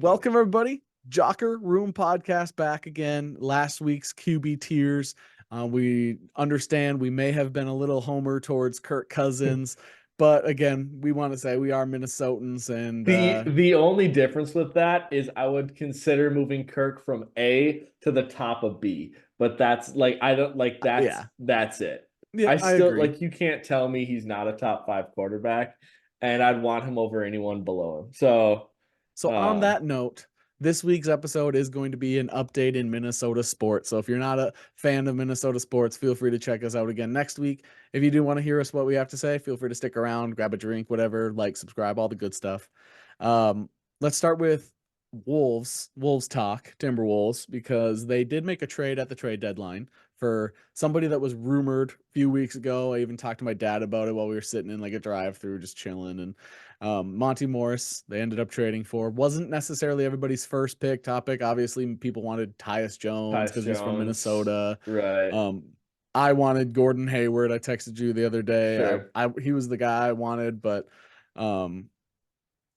Welcome, everybody. Jocker Room Podcast back again. Last week's QB tiers. We understand we may have been a little homer towards Kirk Cousins, but again, we want to say we are Minnesotans, and The only difference with that is I would consider moving Kirk from A to the top of B, but that's like I don't like yeah, that's it. yeah, I I still agree. like you can't tell me he's not a top five quarterback, and I'd want him over anyone below him. So, So on um, that note, this week's episode is going to be an update in Minnesota sports. So if you're not a fan of Minnesota sports, feel free to check us out again next week. If you do want to hear us what we have to say, feel free to stick around, grab a drink, whatever, like, subscribe, all the good stuff. Um, let's start with Wolves talk, Timberwolves, because they did make a trade at the trade deadline for somebody that was rumored a few weeks ago. I even talked to my dad about it while we were sitting in like a drive-through just chilling, and Monte Morris, they ended up trading for. Wasn't necessarily everybody's first pick topic. Obviously, people wanted Tyus Jones Tyus because he's from Jones, Minnesota. right? Um, I wanted Gordon Hayward. I texted you the other day. Sure. He was the guy I wanted, but um,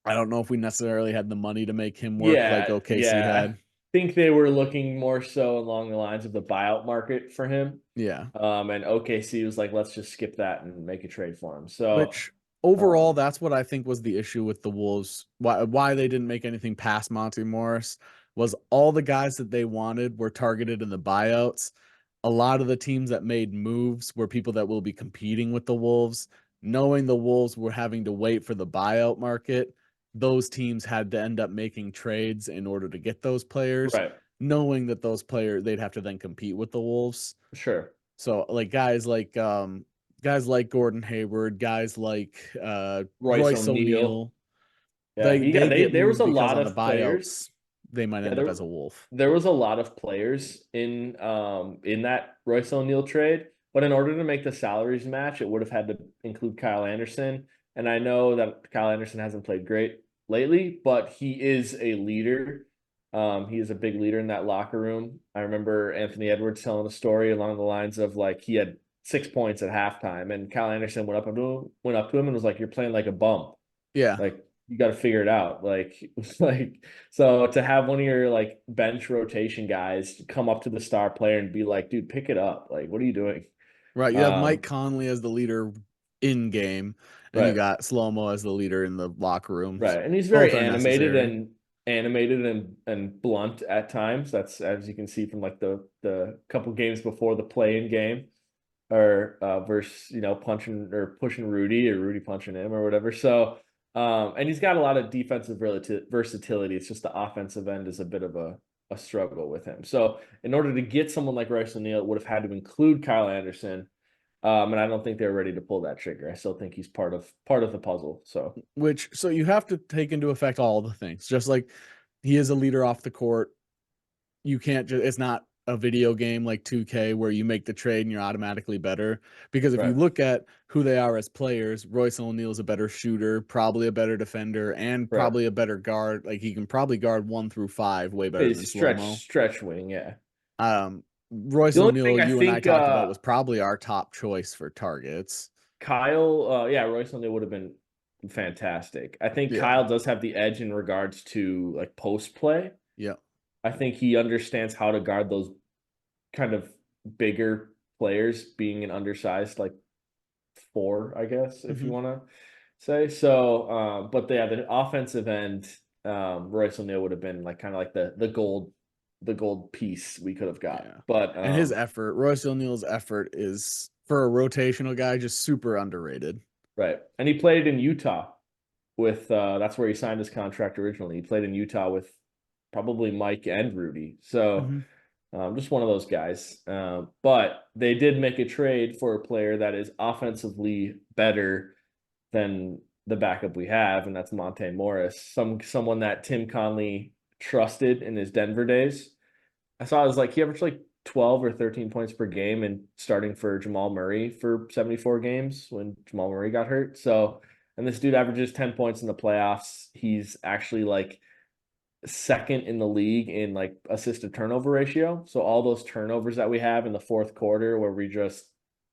I don't know if we necessarily had the money to make him work like OKC Yeah. had. I think they were looking more so along the lines of the buyout market for him. Yeah. And OKC was like, let's just skip that and make a trade for him. So, Which overall, um, that's what I think was the issue with the Wolves. Why they didn't make anything past Monte Morris was all the guys that they wanted were targeted in the buyouts. A lot of the teams that made moves were people that will be competing with the Wolves. Knowing the Wolves were having to wait for the buyout market, those teams had to end up making trades in order to get those players, right. knowing that those players they'd have to then compete with the Wolves. Sure. So like guys like Gordon Hayward, guys like Royce Royce O'Neal. O'Neal, Yeah, they get there was moved a because lot on the of players. buyouts they might Yeah, end up as a Wolf. there was a lot of players in that Royce O'Neal trade, but in order to make the salaries match, it would have had to include Kyle Anderson. And I know that Kyle Anderson hasn't played great lately, but he is a leader. He is a big leader in that locker room. I remember Anthony Edwards telling a story along the lines of like he had 6 points at halftime, and Kyle Anderson went up to him and was like, "You're playing like a bum. Yeah. Like you got to figure it out." Like so to have one of your like bench rotation guys come up to the star player and be like, "Dude, pick it up. Like, what are you doing?" Right. You have Mike Um, Conley as the leader in game, and you right. got Slow-Mo as the leader in the locker rooms. Right. And he's Both very are necessary. animated and blunt at times. That's as you can see from like the couple games before the play-in game or versus, punching or pushing Rudy or Rudy punching him or whatever. So and he's got a lot of defensive versatility. It's just the offensive end is a bit of a struggle with him. So in order to get someone like Royce O'Neal, it would have had to include Kyle Anderson. And I don't think they're ready to pull that trigger. I still think he's part of the puzzle. So So you have to take into effect all the things. Just like he is a leader off the court, you can't just it's not a video game like 2K where you make the trade and you're automatically better. Because if you right. look at who they are as players, Royce O'Neal is a better shooter, probably a better defender, and Right. probably a better guard. Like he can probably guard 1 through 5 way better than He's Slow stretch Mo. stretch wing, yeah. Royce The only thing O'Neal, I you and I think talked about, was probably our top choice for targets. Kyle, yeah, Royce O'Neal would have been fantastic. I think Yeah. Kyle does have the edge in regards to like post play. Yeah. I think he understands how to guard those kind of bigger players, being an undersized like four, I guess, if you Hmm. want to say. So, but yeah, the offensive end, Royce O'Neal would have been like kind of like the gold piece we could have got. Yeah. But And his effort, Royce O'Neal's effort is for a rotational guy just super underrated. right. And he played in Utah with that's where he signed his contract originally. He played in Utah with probably Mike and Rudy. So Hmm. just one of those guys. But they did make a trade for a player that is offensively better than the backup we have, and that's Monte Morris. Someone that Tim Conley trusted in his Denver days. I saw it was like he averaged like 12 or 13 points per game and starting for Jamal Murray for 74 games when Jamal Murray got hurt. So, and this dude averages 10 points in the playoffs. He's actually like second in the league in like assist to turnover ratio. So all those turnovers that we have in the fourth quarter where we just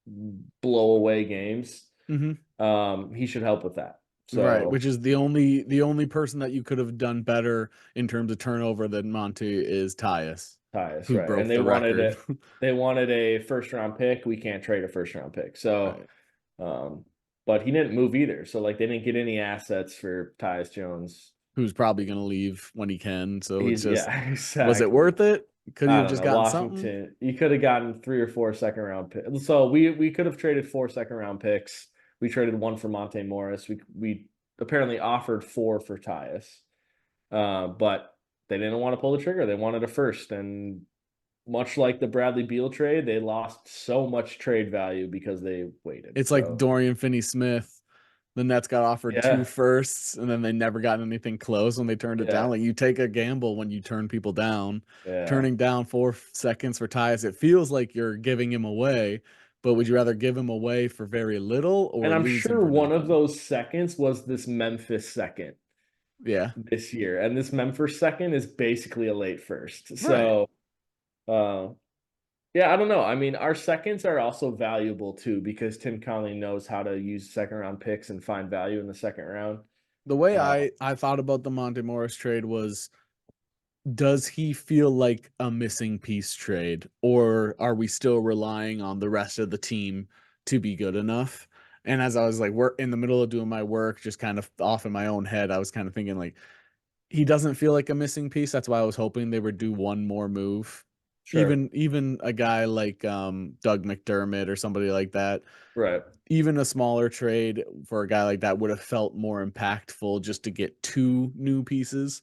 blow away games, Hmm. he should help with that. Right, So which is the only person that you could have done better in terms of turnover than Monty is Tyus, Tyus, who right? And broke the record. they wanted a first round pick. We can't trade a first round pick. So, Right. um, but he didn't move either. So like they didn't get any assets for Tyus Jones. Who's probably going to leave when he can. So it's He's just, yeah, was it exactly. worth it? Could he I have don't just know. gotten something? Washington, you could have gotten 3 or 4 second round picks. So we could have traded 4 second round picks. We traded one for Monte Morris. We apparently offered four for Tyus, but they didn't want to pull the trigger. They wanted a first, and much like the Bradley Beal trade, they lost so much trade value because they waited. It's like So Dorian Finney-Smith. The Nets got offered two yeah, firsts, and then they never got anything close when they turned it down. yeah, Like you take a gamble when you turn people down. yeah. Turning down 4 seconds for Tyus, it feels like you're giving him away. But would you rather give him away for very little And or I'm lose him sure for one of nothing? those seconds was this Memphis second Yeah. this year, and this Memphis second is basically a late first. Right. So, uh, yeah, I don't know. I mean, our seconds are also valuable too because Tim Conley knows how to use second round picks and find value in the second round. The way Uh, I thought about the Monte Morris trade was, does he feel like a missing piece trade, or are we still relying on the rest of the team to be good enough? And as I was like work in the middle of doing my work, just kind of off in my own head, I was kind of thinking like he doesn't feel like a missing piece. That's why I was hoping they would do one more move. sure, Even a guy like Doug McDermott or somebody like that, right, even a smaller trade for a guy like that would have felt more impactful just to get two new pieces.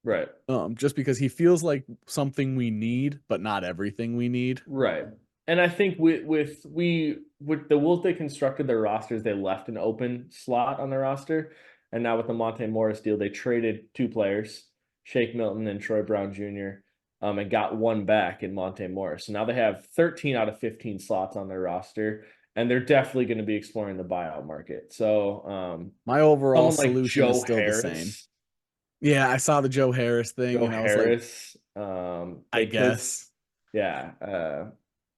right. Just because he feels like something we need, but not everything we need. Right. And I think with the Wolves they constructed their rosters, they left an open slot on their roster. And now with the Monte Morris deal, they traded two players, Shake Milton and Troy Brown Jr., and got one back in Monte Morris. So now they have 13 out of 15 slots on their roster, and they're definitely going to be exploring the buyout market. So My overall someone like solution is Joe still the same. Harris, Yeah, I saw the Joe Harris thing Joe and I was like, Harris, I they could guess. yeah,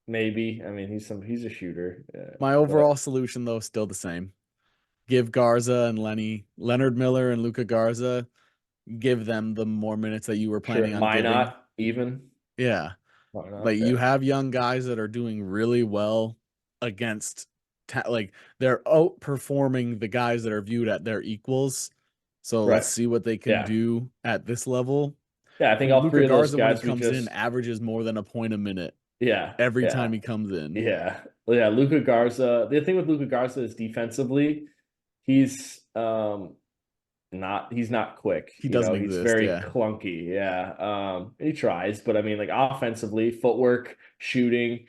maybe. I mean, he's a shooter, My but overall solution though is still the same. Give Garza and Leonard Miller and Luca Garza, give them the more minutes that you were sure. planning on giving. Minot even. Yeah. Minot, Like you okay. have young guys that are doing really well against like they're outperforming the guys that are viewed at their equals. So let's Right. see what they can Yeah. do at this level. Yeah, I I think mean, all Luca three of those Garza when he guys we comes in just averages more than a point a minute yeah, every yeah, time he comes in. yeah. Well, yeah, Luca Garza. The thing with Luca Garza is defensively, he's he's not quick. He doesn't He's exist. very Yeah. clunky. Yeah. He tries, but I mean like offensively, footwork, shooting,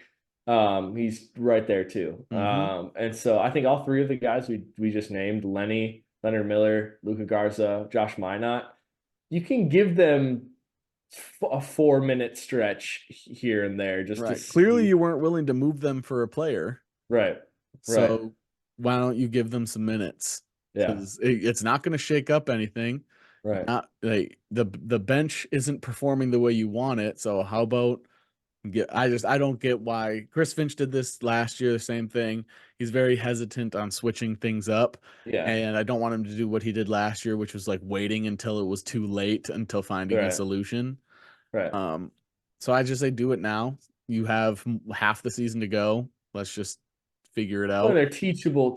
he's right there too. Hmm. And so I think all three of the guys we just named, Leonard Miller, Luca Garza, Josh Minot, you can give them a 4 minute stretch here and there just to Right. Clearly, see. you weren't willing to move them for a player. Right. Right. So why don't you give them some minutes? Yeah. Because it's not going to shake up anything. Right. Not like the bench isn't performing the way you want it. So how about I don't get why Chris Finch did this last year, the same thing. He's very hesitant on switching things up. Yeah. And I don't want him to do what he did last year, which was like waiting until it was too late until finding a Right. solution. Right. Um, so I just say do it now. You have half the season to go. Let's just figure it Well, out. they're teachable.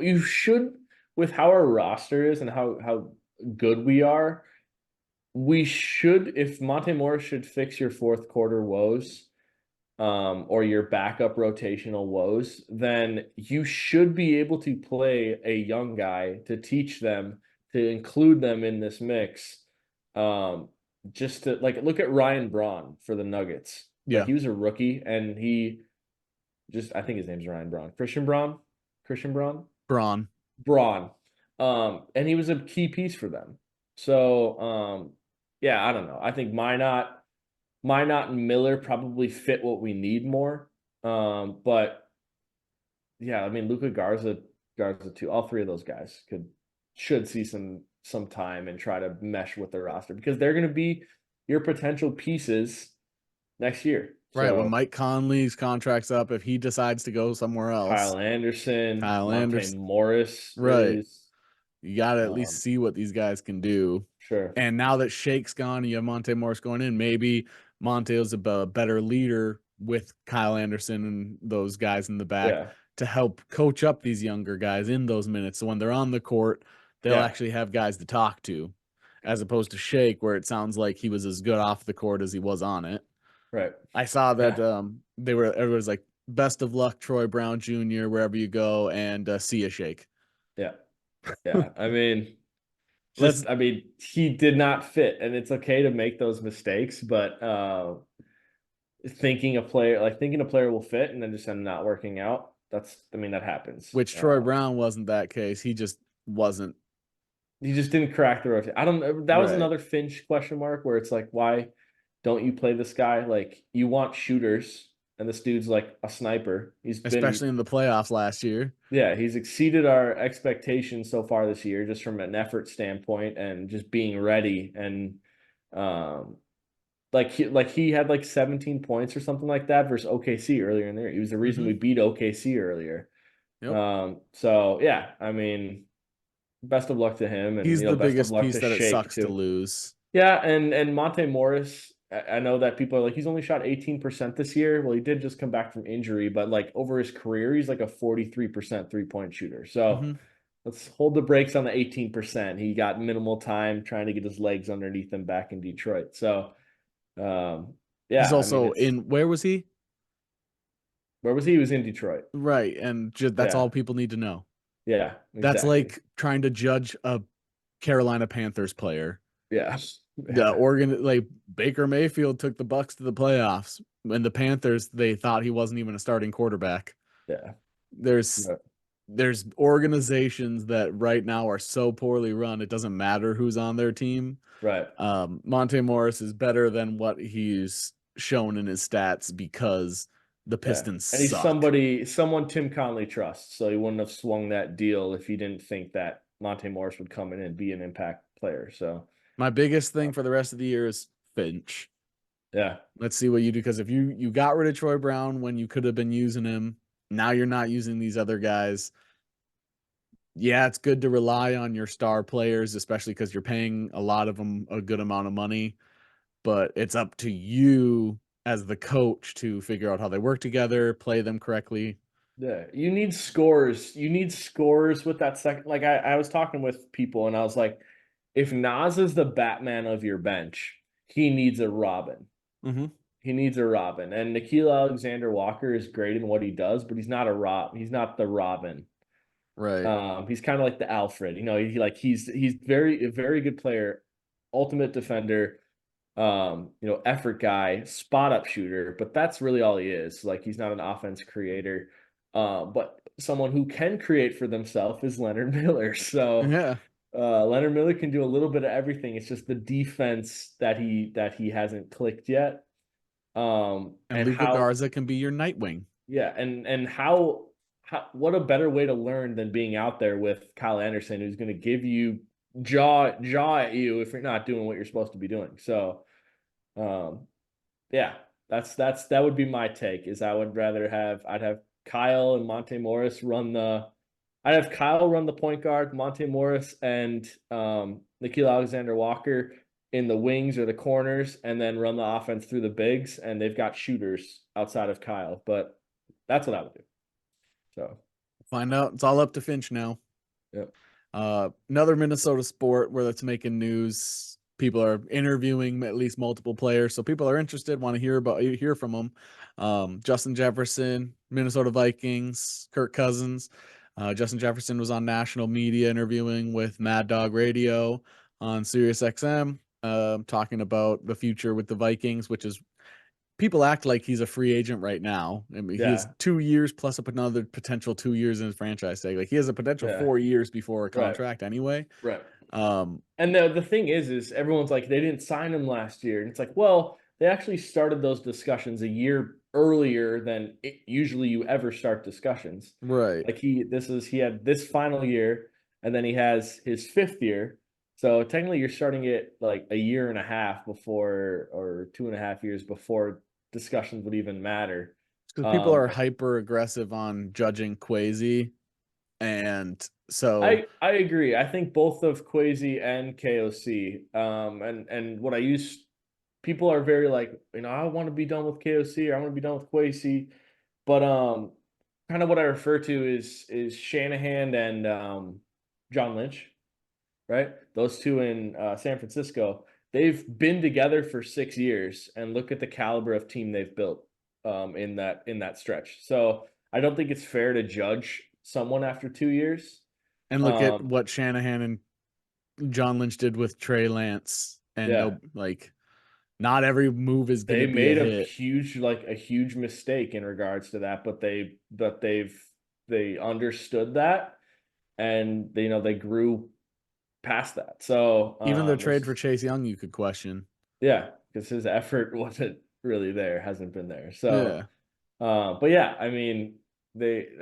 You should, with how our roster is and how good we are, we should, if Monte Morris should fix your fourth quarter woes, or your backup rotational woes, then you should be able to play a young guy to teach them, to include them in this mix. Um, just to like look at Ryan Braun for the Nuggets. Like Yeah, he was a rookie and he just I think his name's Ryan Braun. Christian Braun? Christian Braun? Braun. Braun. And he was a key piece for them. So yeah, I don't know. I think Minot and Miller probably fit what we need more. But yeah, I mean Garza too. All three of those guys should see some time and try to mesh with the roster because they're going to be your potential pieces next year. Right. When So Mike Conley's contract's up, if he decides to go somewhere else, Kyle Anderson, Kyle Monte Anderson. Morris Right. is. You got to at least Um, see what these guys can do. sure. And now that Shake's gone and you have Monte Morris going in, maybe Monte is a better leader with Kyle Anderson and those guys in the back Yeah. to help coach up these younger guys in those minutes. So when they're on the court, they'll Yeah. actually have guys to talk to, as opposed to Shake, where it sounds like he was as good off the court as he was on it. Right. I saw that Yeah. everyone's like, best of luck, Troy Brown Jr., wherever you go, and see you, Shake. Yeah. Yeah. I mean, Let's he did not fit, and it's okay to make those mistakes, but thinking a player will fit and then just end not working out. That happens. which Troy Brown wasn't that case. He just wasn't He just didn't crack the rotation. I don't know. That was right. another Finch question mark where it's like, why don't you play this guy? Like, you want shooters, and this dude's like a sniper. Especially in the playoffs last year. Yeah, he's exceeded our expectations so far this year, just from an effort standpoint and just being ready. And um, he had like 17 points or something like that versus OKC earlier in the year. He was the reason we beat OKC earlier. Yep. So yeah, I mean, best of luck to him, and He's the best of biggest luck piece to that it Shake sucks to too. lose. Yeah, and Monte Morris, I know that people are like, he's only shot 18% this year. Well, he did just come back from injury, but like over his career, he's like a 43% three-point shooter. So Mm-hmm. let's hold the brakes on the 18%. He got minimal time trying to get his legs underneath him back in Detroit. So He's yeah, I mean, also in where was he? where was he? He was in Detroit. Right. And that's Yeah, all people need to know. yeah, That's exactly. like trying to judge a Carolina Panthers player. Yeah, The yeah, Oregon, like Baker Mayfield took the Bucks to the playoffs. When the Panthers, they thought he wasn't even a starting quarterback. yeah, There's right, there's organizations that right now are so poorly run, it doesn't matter who's on their team. right. Monte Morris is better than what he's shown in his stats because the Yeah. Pistons And he's suck. someone Tim Conley trusts. So he wouldn't have swung that deal if he didn't think that Monte Morris would come in and be an impact player. So, My biggest thing for the rest of the year is Finch. yeah. Let's see what you do, because if you got rid of Troy Brown when you could have been using him, now you're not using these other guys. Yeah, it's good to rely on your star players, especially because you're paying a lot of them a good amount of money. But it's up to you as the coach to figure out how they work together, play them correctly. Yeah. You need scores. You need scores with that second. Like I was talking with people and I was like, if Nas is the Batman of your bench, he needs a Robin. Mm-hmm. He needs a Robin. And Nikhil Alexander Walker is great in what he does, but he's not a Rob. He's not the Robin. Right. He's kind of like the Alfred, he's a very good player, ultimate defender, effort guy, spot up shooter, but that's really all he is. Like, he's not an offense creator. But someone who can create for themselves is Leonard Miller. So Yeah. Leonard Miller can do a little bit of everything. It's just the defense that he hasn't clicked yet. And And Luca how Garza can be your Nightwing. Yeah, and how what a better way to learn than being out there with Kyle Anderson, who's going to give you jaw at you if you're not doing what you're supposed to be doing. So, um, yeah, that would be my take. Is I'd have Kyle and Monte Morris I'd have Kyle run the point guard, Monte Morris and Nikhil Alexander Walker in the wings or the corners, and then run the offense through the bigs. And they've got shooters outside of Kyle, but that's what I would do. So, Find out. It's all up to Finch now. yeah, Another Minnesota sport where that's making news. People are interviewing at least multiple players, so people are interested, want to hear from them. Justin Jefferson, Minnesota Vikings, Kirk Cousins. Justin Jefferson was on national media interviewing with Mad Dog Radio on Sirius XM, talking about the future with the Vikings, which is people act like he's a free agent right now. I mean, he has yeah, 2 years plus up another potential 2 years in his franchise tag. Like he has a potential yeah, 4 years before a right, contract anyway. right. Um, And the thing is everyone's like, they didn't sign him last year, and it's like, well, they actually started those discussions a year earlier than usually you ever start discussions. right. Like he had this final year, and then he has his fifth year. So technically, you're starting it like a year and a half before, or 2.5 years before discussions would even matter. Because people are And hyper aggressive on judging Quasi, and So I agree. I think both of Quasi and KOC. And what I use, people are very like, I want to be done with KOC or I want to be done with Quasi. But kind of what I refer to is Shanahan and John Lynch, right? Those two in San Francisco. They've been together for 6 years, and look at the caliber of team they've built in that stretch. So I don't think it's fair to judge someone after 2 years. and look at Um, what Shanahan and John Lynch did with Trey Lance, and yeah, no, like not every move is going to they be a made hit. a huge mistake in regards to that, they understood that, and they grew past that. So Even the trade for it's Chase Young, you could question. yeah, because his effort wasn't really there, hasn't been there. So Yeah, but yeah, I mean,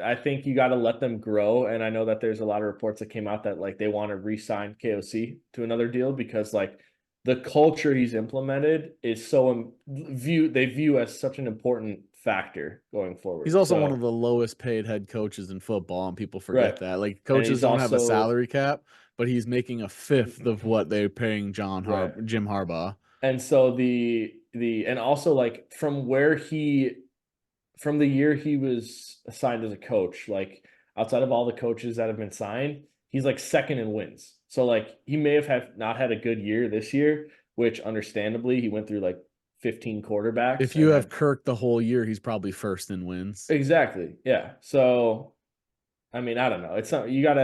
I think you got to let them grow. And I know that there's a lot of reports that came out that like they want to re-sign KOC to another deal because like the culture he's implemented is they view as such an important factor going he's forward. also one of So the lowest paid head coaches in football, and people right, forget that. Like and coaches he's don't have a also salary cap, but he's making a fifth of what they're paying right. Jim Harbaugh. And so and also like from the year he was assigned as a coach, like outside of all the coaches that have been signed, he's like second in wins. So like he may have not had a good year this year, which understandably he went through like 15 quarterbacks If you and have had Kirk the whole year, he's probably first in wins. exactly. Yeah. So I mean, I don't know. It's not you kind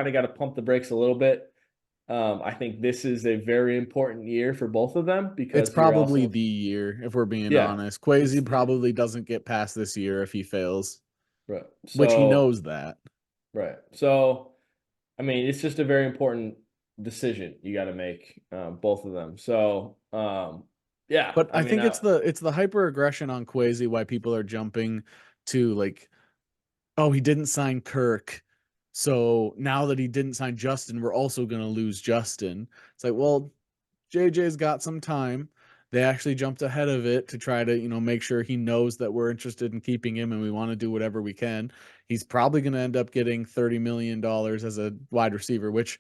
of gotta pump the brakes a little bit. I think this is a very important year for both of them It's because you're probably also the year, if we're being yeah, honest. it's Quasi probably doesn't get past this year if he fails, right. which he So knows that. right. So I mean, it's just a very important decision you got to make, both of them. So, yeah, But I I mean, think it's the hyper aggression on Quasi why people are jumping to like, oh, he didn't sign Kirk. So now that he didn't sign Justin, we're also going to lose Justin. It's like, well, JJ's got some time. They actually jumped ahead of it to try to, make sure he knows that we're interested in keeping him and we want to do whatever we can. He's probably going to end up getting $30 million as a wide receiver, which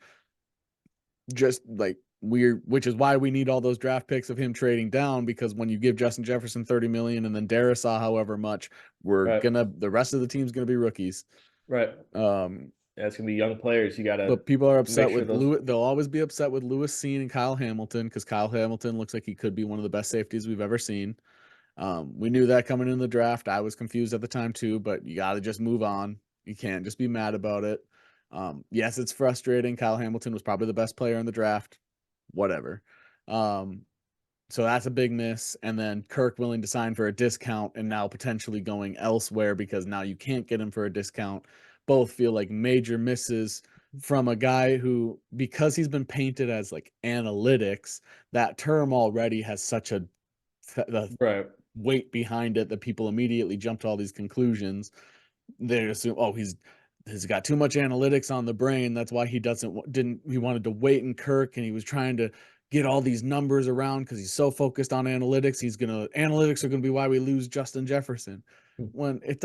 just like weird, which is why we need all those draft picks of him trading down, because when you give Justin Jefferson 30 million and then Darisaw however much, right, the rest of the team's gonna be rookies. right. Um, Yeah, it's gonna be young players. You got to but people are make upset sure with those. Lewis. They'll always be upset with Lewis Cine and Kyle Hamilton because Kyle Hamilton looks like he could be one of the best safeties we've ever seen. We knew that coming in the draft. I was confused at the time too, but you got to just move on. You can't just be mad about it. Yes, it's frustrating. Kyle Hamilton was probably the best player in the draft. Whatever. Um, so that's a big miss. And then Kirk willing to sign for a discount and now potentially going elsewhere because now you can't get him for a discount. Both feel like major misses from a guy who, because he's been painted as like analytics, that term already has such a Right, weight behind it that people immediately jump to all these conclusions. They assume, oh, he's got too much analytics on the brain. That's why he didn't he wanted to wait in Kirk and he was trying to get all these numbers around because he's so focused on analytics. Analytics are gonna be why we lose Justin Jefferson. When it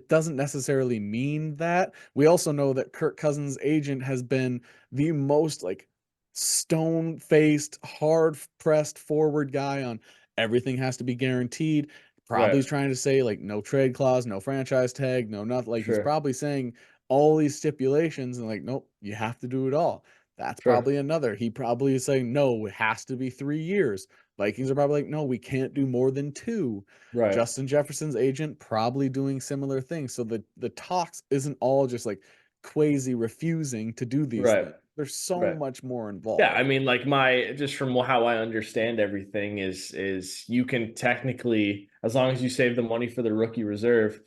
doesn't necessarily mean that. We also know that Kirk Cousins' agent has been the most like stone faced, hard pressed forward guy on everything has to be guaranteed. Probably right, he's trying to say like no trade clause, no franchise tag, no nothing. Like he's sure, probably saying all these stipulations and like, nope, you have to do it all. That's sure, probably another. He probably is saying, no, it has to be 3 years. Vikings are probably like, no, we can't do more than two. right, Justin Jefferson's agent probably doing similar things. So the talks isn't all just like Quasi refusing to do these right, things. There's so right. much more Yeah, I involved. mean, like my just from how I understand everything is you can technically, as long as you save the money for the rookie reserve,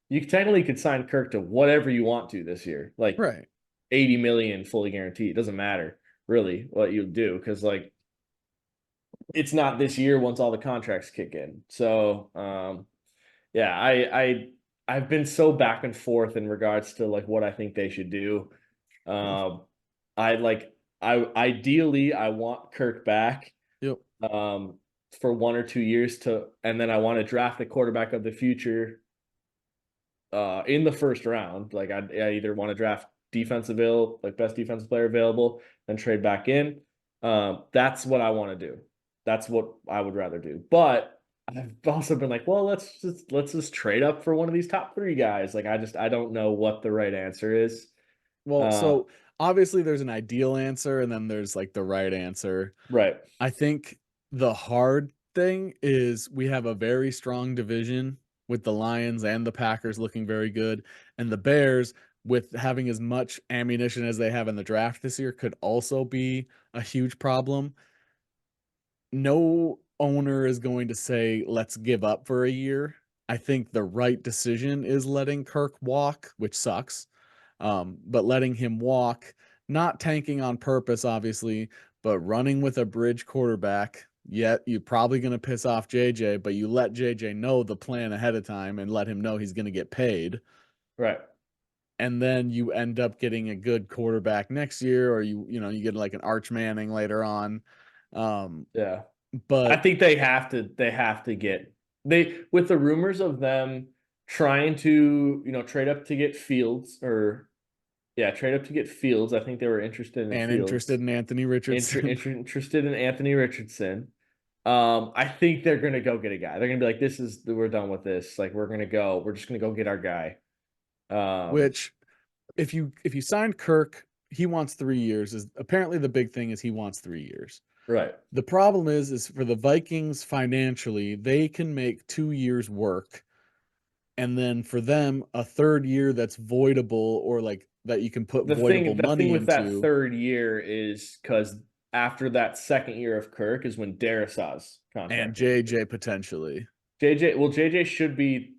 you technically could sign Kirk to whatever you want to this year, like Right. 80 million fully guaranteed. It doesn't matter really what you do because like it's not this year once all the contracts kick in. So yeah, I've been so back and forth in regards to like what I think they should do. Um, I like I ideally I want Kirk back Yep. um for 1 or 2 years and then I want to draft the quarterback of the future in the first round. Like I either want to draft best defensive player available, then trade back in. That's what I want to do. That's what I would rather do. But I've also been like, well, let's just trade up for one of these top three guys. Like I don't know what the right answer is. Well, Uh, so obviously there's an ideal answer and then there's like the right answer. right, I think the hard thing is we have a very strong division with the Lions and the Packers looking very good, and the Bears with having as much ammunition as they have in the draft this year could also be a huge problem. No owner is going to say, let's give up for a year. I think the right decision is letting Kirk walk, which sucks. But letting him walk, not tanking on purpose, obviously, but running with a bridge quarterback. Yet you're probably going to piss off JJ, but you let JJ know the plan ahead of time and let him know he's going to get paid. right. And then you end up getting a good quarterback next year, or you get like an Arch Manning later on. Yeah. I But think they have to get they with the rumors of them trying to, trade up to get Fields or yeah, trade up to get Fields. I think they were interested in and Fields. interested in Anthony Richardson, Interested in Anthony Richardson. I think they're gonna go get a guy. They're gonna be like, we're done with this. Like we're just gonna go get our guy. Um, which if you signed Kirk, he wants 3 years. Is apparently the big thing is he wants 3 years. right, The problem is for the Vikings financially, they can make 2 years work, and then for them a third year that's voidable or like that you can put voidable the thing money with that into, third year is because after that second year of Kirk is when Darisaw's and contract runs out. JJ potentially. JJ should be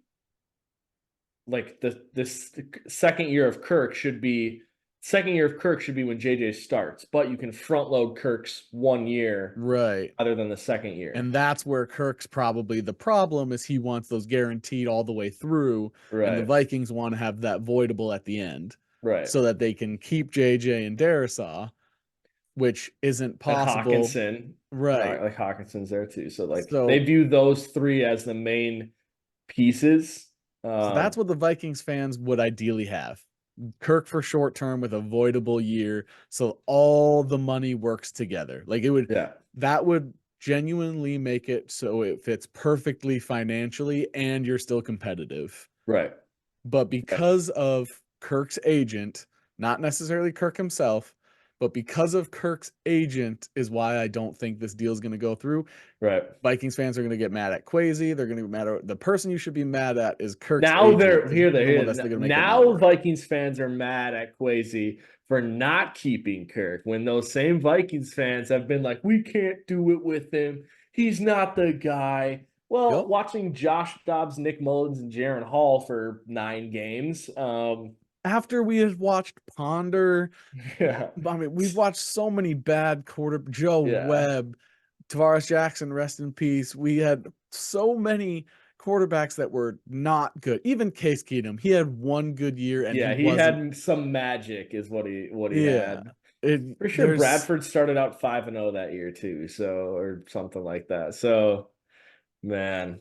like this second year of Kirk should be when JJ starts, but you can front load Kirk's 1 year Right. other than the second year. And that's where Kirk's probably the problem is he wants those guaranteed all the way through, and the Right. Vikings want to have that voidable at the end Right. so that they can keep JJ and Darisaw, which isn't And possible. Hawkinson, Right. like Hawkinson's there too. So like they So view those three as the main pieces. so that's what the Vikings fans would ideally have. Kirk for short term with a voidable year, so all the money works together. Like Yeah. that would genuinely make it so it fits perfectly financially and you're still competitive. Right. But Right. because of Kirk's agent, not necessarily Kirk himself, but because of Kirk's agent is why I don't think this deal is going to go through. Right. Vikings fans are going to get mad at Quasi. They're going to be mad at the person you should be mad at is Kirk's Now agent they're because here. he's They're the one here. that's going to make the money Now work. Vikings fans are mad at Quasi for not keeping Kirk when those same Vikings fans have been like, we can't do it with him. He's not the guy. Well, Yep. watching Josh Dobbs, Nick Mullins, and Jaron Hall for 9 games. After we had watched Ponder, Yeah. I mean, we've watched so many bad Joe Yeah. Webb, Tavares Jackson, rest in peace. We had so many quarterbacks that were not good. Even Case Keenum, he had one good year and he Yeah. He wasn't. had some magic, is what he Yeah, had. it, For sure, there's Bradford started out 5-0 that year too, so or something like that. So, man,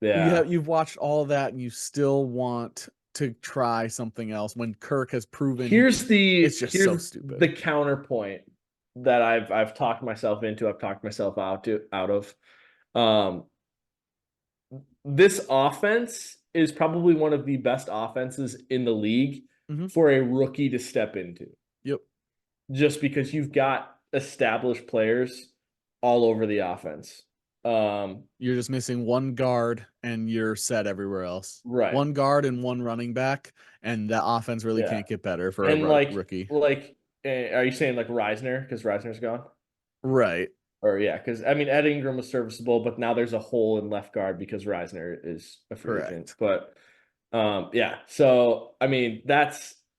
yeah. you've watched all that and you still want to try something else when Kirk has proven it's just so Here's stupid. the counterpoint that I've talked myself into. I've talked myself out of. Um, this offense is probably one of the best offenses in the league Mm-hmm. for a rookie to step into, Yep. just because you've got established players all over the offense. You're just missing one guard and you're set everywhere else. Right. One guard and one running back, and the offense really Yeah. can't get better for a And rookie. are you saying like Reisner because Reisner's gone? Right. Or yeah, because I mean Ed Ingram was serviceable, but now there's a hole in left guard because Reisner is a free agent. Correct. But yeah. So I mean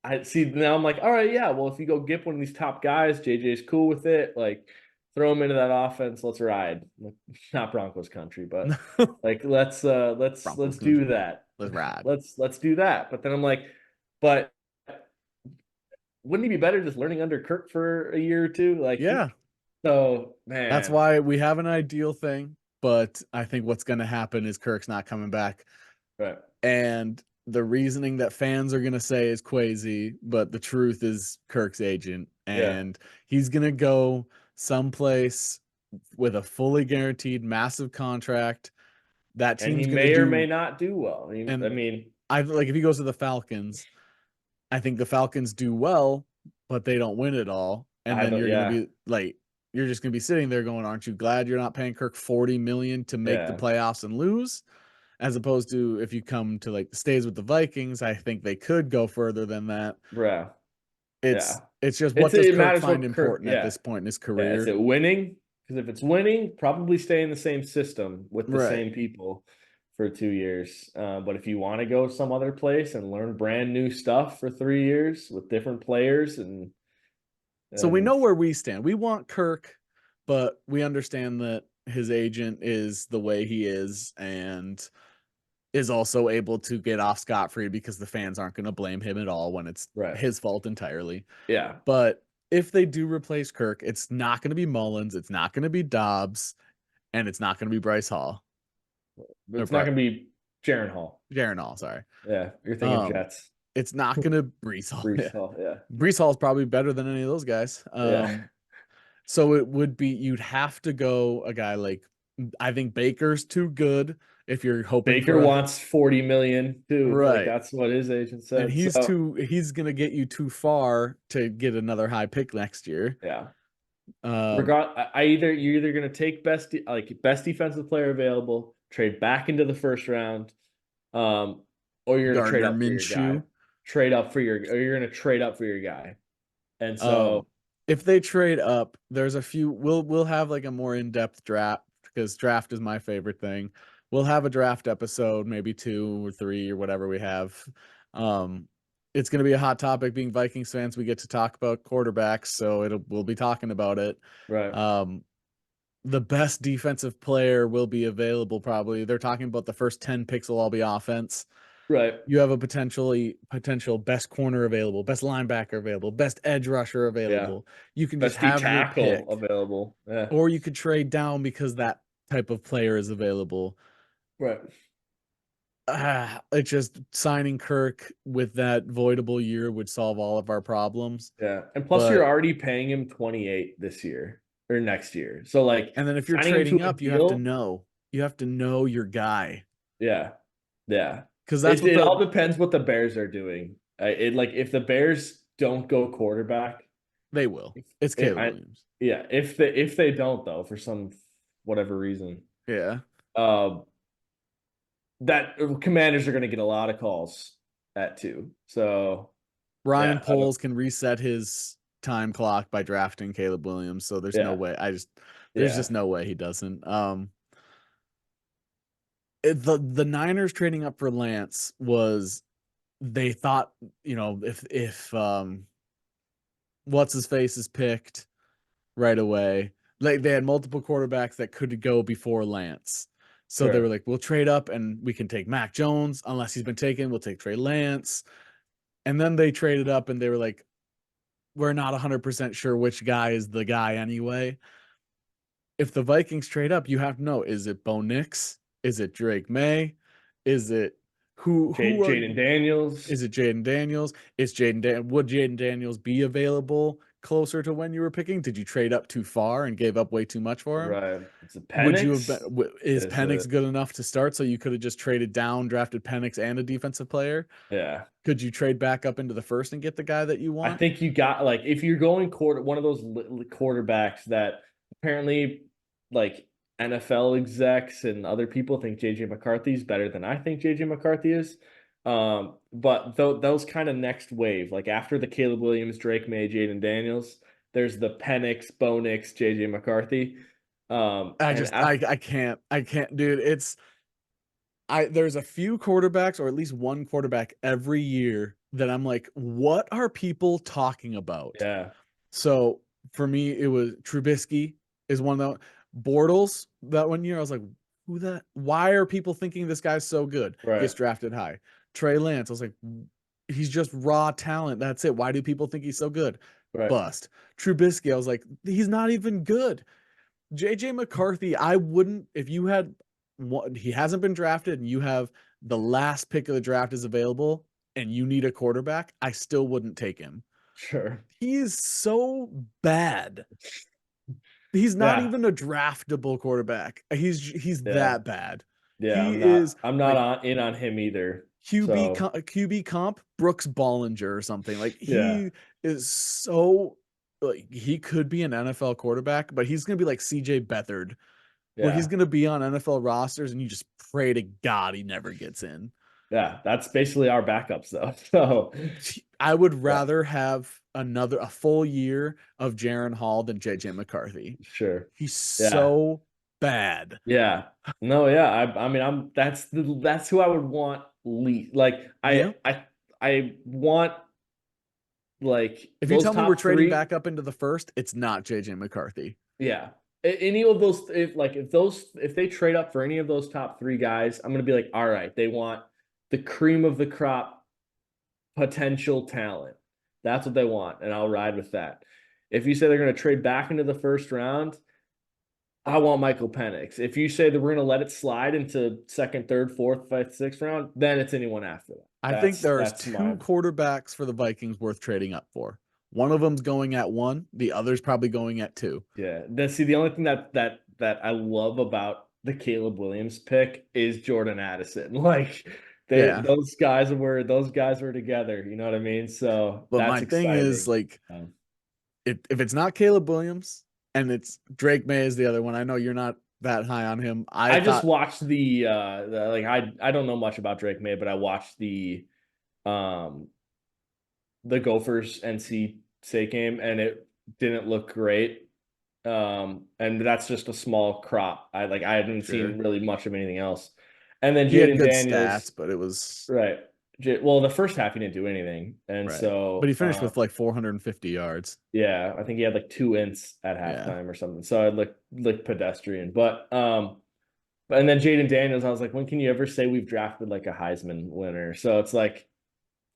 I see now I'm like, all right, yeah. Well, if you go get one of these top guys, JJ's cool with it. Like throw him into that offense. Let's ride. Not Broncos country, but like let's Broncos country. do that. Let's ride. Let's do that. But then I'm like, but wouldn't he be better just learning under Kirk for a year or two? Like Yeah. so That's man. why we have an ideal thing, but I think what's going to happen is Kirk's not coming back. Right. And the reasoning that fans are going to say is crazy, but the truth is Kirk's agent, Yeah. and he's going to go someplace with a fully guaranteed massive contract. That And he team's going to may or may do, not do well. I and mean, I like if he goes to the Falcons, I think the Falcons do well, but they don't win it all. And I then don't, you're going to yeah, be like, you're just going to be sitting there going, aren't you glad you're not paying Kirk 40 million to make the yeah, playoffs and lose? As opposed to if you come to like the stays with the Vikings, I think they could go further than that. yeah, yeah. It's just what does It Kirk matters find what Kirk, important at yeah. this point in his Yeah, is career? it winning? Because if it's winning, probably stay in the same system with the Right. same people for 2 years. But if you want to go some other place and learn brand new stuff for 3 years with different players So we and know where we stand. We want Kirk, but we understand that his agent is the way he is and is also able to get off scot-free because the fans aren't going to blame him at all when it's right, his fault entirely. yeah, But if they do replace Kirk, it's not going to be Mullins, it's not going to be Dobbs, and it's not going to be Bryce Hall or it's not going to be Jaron Hall. Jaron Hall, sorry. Yeah, you're thinking Um, Jets. it's not going to Brees Hall. Brees Yeah. Hall. Yeah, Brees Hall is probably better than any of those guys. yeah. So it would be you'd have to go a guy like I think Baker's too good if you're hoping for Baker a wants 40 million too. Like right. that's what his agent And said. So he's gonna get you too far to get another high pick next year. yeah. Um You're either gonna take best defensive player available, trade back into the first round, or you're gonna trade Gardner up for your guy. Minshew. Or you're gonna trade up for your guy. And so Um if they trade up, there's a few we'll have like a more in-depth draft because draft is my favorite thing. We'll have a draft episode, maybe 2 or 3 or whatever we have. Um it's going to be a hot topic being Vikings fans. We get to talk about quarterbacks, so we'll be talking about it. right, Um the best defensive player will be available probably. They're talking about the first 10 picks will all be offense. right, You have a potential best corner available, best linebacker available, best edge rusher yeah. available. You can just Best D have your tackle pick, available. Yeah. or you could trade down because that type of player is available. Right. It's just signing Kirk with that voidable year would solve all of our problems. Yeah. And plus you're But already paying him 28 this year or next year. So like and then if you're signing him to trading a up, deal, you have to know your guy yeah. Yeah. because that's what It all the depends what the Bears are doing. It like if the Bears don't go quarterback, they will. if, It's if Caleb I Williams. yeah, if they don't though for some whatever reason, Yeah. um that Commanders are going to get a lot of calls at 2. So Ryan yeah, I don't Poles can reset his time clock by drafting Caleb Williams, so there's no yeah, way. There's yeah, just no way he doesn't. The Niners trading up for Lance was they thought, if what's his face is picked right away, like they had multiple quarterbacks that could go before Lance. So they were sure. like, we'll trade up and we can take Mac Jones unless he's been taken. We'll take Trey Lance. And then they traded up and they were like, we're not 100% sure which guy is the guy anyway. If the Vikings trade up, you have to know, is it Bo Nix? Is it Drake May? Is it who are Jaden Daniels. is it Jaden Daniels? Would Jaden Daniels be available closer to when you were picking? Did you trade up too far and gave up way too much for him? Right. It's a Would you have Penix. been is Is it? Penix good enough to start so you could have just traded down, drafted Penix and a defensive player? Yeah. Could you trade back up into the first and get the guy that you I want? think you got like if you're going one of those quarterbacks that apparently like NFL execs and other people think JJ McCarthy is better than I think JJ McCarthy is. But those kind of next wave, like after the Caleb Williams, Drake May, Jaden Daniels, there's the Penix, Bo Nix, JJ McCarthy. And after I can't, dude. There's a few quarterbacks or at least one quarterback every year that I'm like, what are people talking about? yeah, So for me, it was Trubisky is one of the Bortles that 1 year. I was like, why are people thinking this guy's so good? right, Gets drafted high. Trey Lance, I was like, he's just raw talent. That's it. Why do people think he's so good? right, Bust. Trubisky, I was like, he's not even good. JJ McCarthy, I wouldn't if you had one, he hasn't been drafted and you have the last pick of the draft is available and you need a quarterback, I still wouldn't take him. Sure. He is so bad. He's not Yeah. even a draftable quarterback. He's Yeah. that bad. Yeah. He is I'm not like on him either. QB So QB comp Brooks Bollinger or something. Like yeah. he is so like he could be an NFL quarterback, but he's gonna be like CJ Beathard, where he's Yeah. gonna be on NFL rosters and you just pray to God he never gets in. Yeah. That's basically our backups though. So I would yeah, rather have a full year of Jaron Hall than JJ McCarthy. sure. He's Yeah. so bad. Yeah. No, yeah. I mean that's who I would want least. Like Yeah. I want like If you those tell me we're top trading three. back up into the first, it's not JJ McCarthy. Yeah. Any of those, if they trade up for any of those top three guys, I'm gonna be like, all right, they want the cream of the crop potential talent. That's what they want, and I'll ride with that. If you say they're gonna trade back into the first round, I want Michael Penix. If you say that we're gonna let it slide into second, third, fourth, fifth, sixth round, then it's anyone after that. I think there's That's two mine. quarterbacks for the Vikings worth trading up for. One of them's going at 1, the other's probably going at 2. Yeah. The only thing that I love about the Caleb Williams pick is Jordan Addison. Like Yeah. those guys were together. You know what I mean? So But that's my thing is exciting. like Um, if it's not Caleb Williams and it's Drake May is the other one. I know you're not that high on him. I I just thought watched the like I don't know much about Drake May, but I watched um the Gophers NC State game and it didn't look great. And that's just a small crop. I hadn't sure seen really much of anything else. And then he had Jaden good Daniels, stats, but it was right. Well, the first half he didn't do anything. And right. But he so finished with like 450 yards. yeah, I think he had like 2 ints at Yeah. halftime or something. So it looked pedestrian. And then Jaden Daniels, I was like, when can you ever say we've drafted like a Heisman winner? So it's like,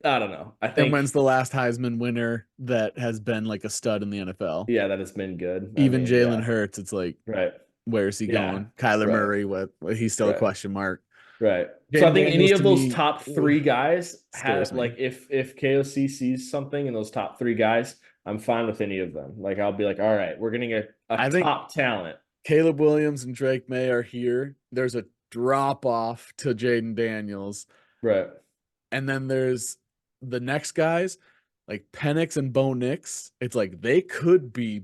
I don't know. I And when's think the last Heisman winner that has been like a stud in the NFL? yeah, that has been good. I Even mean, Jalen yeah, Hurts, it's like, right. where's he Yeah, going? Kyler right, Murray, what he's still a right. question mark. Right. So I Jaden think any Daniels of to those me top three guys scares have like me. if KOC sees something in those top three guys, I'm fine with any of them. Like I'll be like, all right, we're getting a I think top talent. Caleb Williams and Drake May are here. There's a drop off to Jaden Daniels. Right. And then there's the next guys like Penix and Bo Nix. It's like they could be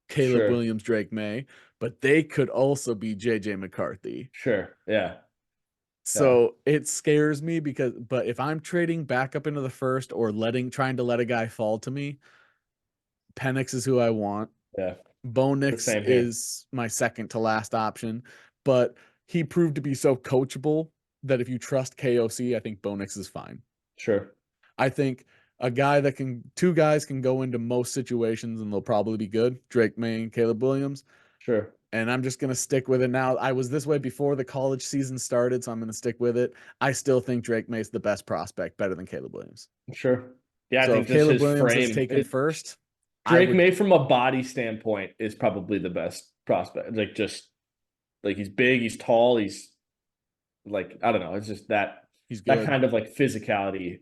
Caleb Sure. Williams, Drake May, but they could also be JJ McCarthy. Sure. Yeah. Yeah. So it scares me but if I'm trading back up into the first or trying to let a guy fall to me, Penix is who I want. Yeah. Bo The Nix same here. is my second to last option, but he proved to be so coachable that if you trust KOC, I think Bo Nix is fine. Sure. I think two guys can go into most situations and they'll probably be good. Drake May and Caleb Williams. Sure. And I'm just going to stick with it now. I was this way before the college season started, so I'm going to stick with it. I still think Drake May's the best prospect, better than Caleb Williams. Sure. Yeah, I So think if just Caleb his Williams is frame. taken first, I Drake would. May from a body standpoint is probably the best prospect. Like just like he's big, he's tall, he's like I don't know. It's just He's that good. kind of like physicality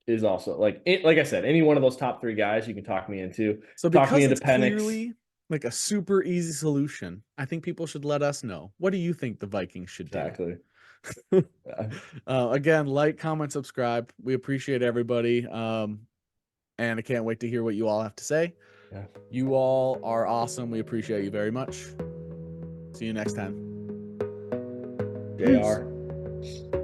is also like I said, any one of those top three guys you can talk me into. So Talk me because into it's Penix. clearly like a super easy solution, I think people should let us know. What do you think the Vikings should do? Exactly. Yeah. Again, like, comment, subscribe. We appreciate everybody. And I can't wait to hear what you all have to say. Yeah. You all are awesome. We appreciate you very much. See you next time. Peace. JR.